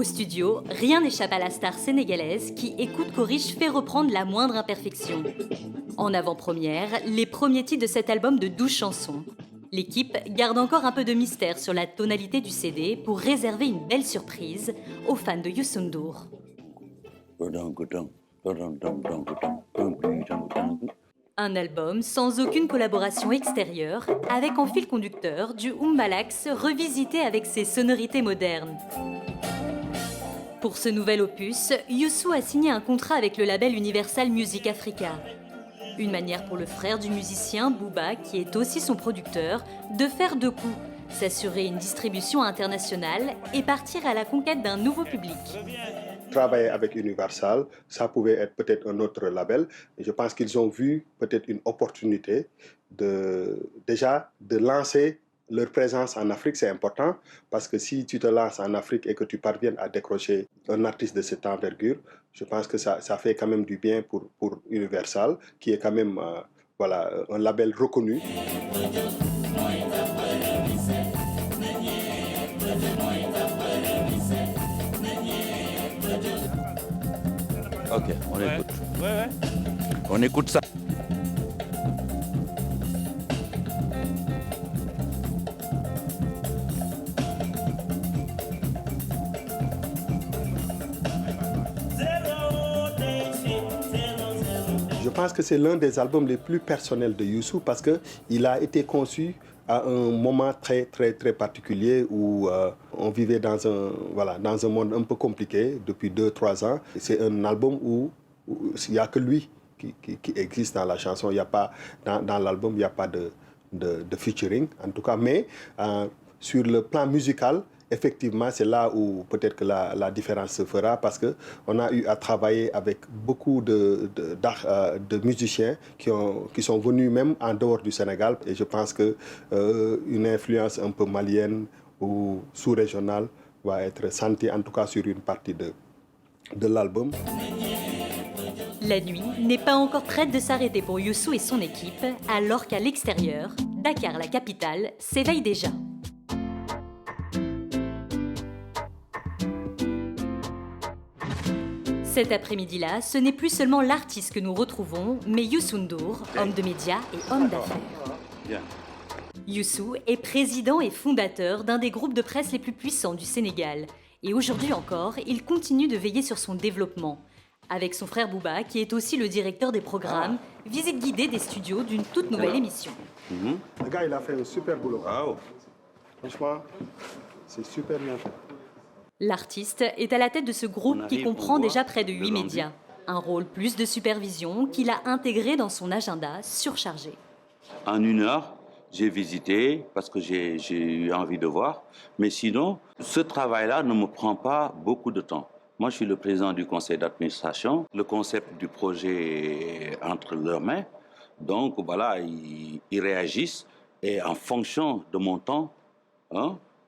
studio, rien n'échappe à la star sénégalaise qui, écoute qu'Orish, fait reprendre la moindre imperfection. En avant-première, les premiers titres de cet album de 12 chansons. L'équipe garde encore un peu de mystère sur la tonalité du CD pour réserver une belle surprise aux fans de Youssou N'Dour. Un album sans aucune collaboration extérieure, avec en fil conducteur du Mbalax revisité avec ses sonorités modernes. Pour ce nouvel opus, Youssou a signé un contrat avec le label Universal Music Africa. Une manière pour le frère du musicien, Booba, qui est aussi son producteur, de faire deux coups, s'assurer une distribution internationale et partir à la conquête d'un nouveau public. Travailler avec Universal, ça pouvait être peut-être un autre label, mais je pense qu'ils ont vu peut-être une opportunité déjà de lancer leur présence en Afrique. C'est important parce que si tu te lances en Afrique et que tu parviens à décrocher un artiste de cette envergure, je pense que ça fait quand même du bien pour Universal, qui est quand même un label reconnu. Ok, on écoute. Ouais. On écoute ça. Je pense que c'est l'un des albums les plus personnels de Youssou parce qu'il a été conçu à un moment très particulier où on vivait dans un monde un peu compliqué depuis 2-3 ans. C'est un album où il n'y a que lui qui existe dans la chanson. Il y a pas, dans l'album, il n'y a pas de featuring, en tout cas. Mais sur le plan musical, effectivement, c'est là où peut-être que la différence se fera parce qu'on a eu à travailler avec beaucoup de musiciens qui sont venus même en dehors du Sénégal. Et je pense qu'une influence un peu malienne ou sous-régionale va être sentie, en tout cas sur une partie de l'album. La nuit n'est pas encore prête de s'arrêter pour Youssou et son équipe, alors qu'à l'extérieur, Dakar, la capitale, s'éveille déjà. Cet après-midi-là, ce n'est plus seulement l'artiste que nous retrouvons, mais Youssou N'Dour, homme de médias et homme d'affaires. Youssou est président et fondateur d'un des groupes de presse les plus puissants du Sénégal. Et aujourd'hui encore, il continue de veiller sur son développement. Avec son frère Booba, qui est aussi le directeur des programmes, visite guidée des studios d'une toute nouvelle émission. Le gars, il a fait un super boulot. Wow. Franchement, c'est super bien fait. L'artiste est à la tête de ce groupe qui comprend déjà près de 8 médias. Un rôle plus de supervision qu'il a intégré dans son agenda surchargé. En 1 heure, j'ai visité parce que j'ai eu envie de voir. Mais sinon, ce travail-là ne me prend pas beaucoup de temps. Moi, je suis le président du conseil d'administration. Le concept du projet est entre leurs mains. Donc, voilà, ils réagissent. Et en fonction de mon temps,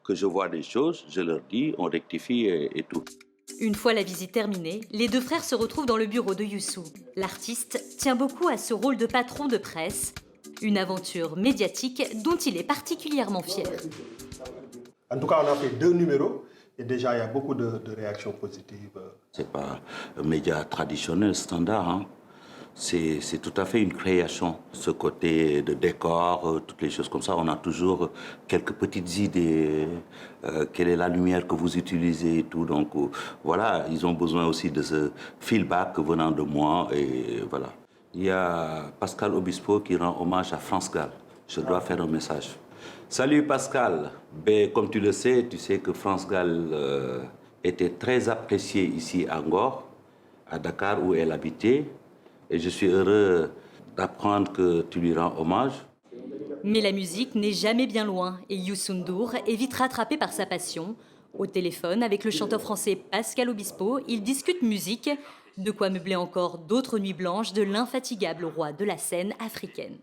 que je vois des choses, je leur dis, on rectifie et tout. Une fois la visite terminée, les deux frères se retrouvent dans le bureau de Youssou. L'artiste tient beaucoup à ce rôle de patron de presse, une aventure médiatique dont il est particulièrement fier. En tout cas, on a fait 2 numéros et déjà il y a beaucoup de réactions positives. C'est pas un média traditionnel, standard. C'est tout à fait une création. Ce côté de décor, toutes les choses comme ça, on a toujours quelques petites idées. Quelle est la lumière que vous utilisez et tout. Donc voilà, ils ont besoin aussi de ce feedback venant de moi et voilà. Il y a Pascal Obispo qui rend hommage à France Gall. Je dois faire un message. Salut Pascal. Ben, comme tu le sais, tu sais que France Gall était très appréciée ici à Ngor, à Dakar où elle habitait. Et je suis heureux d'apprendre que tu lui rends hommage. Mais la musique n'est jamais bien loin et Youssou N'Dour est vite rattrapé par sa passion. Au téléphone, avec le chanteur français Pascal Obispo, il discute musique, de quoi meubler encore d'autres nuits blanches de l'infatigable roi de la scène africaine.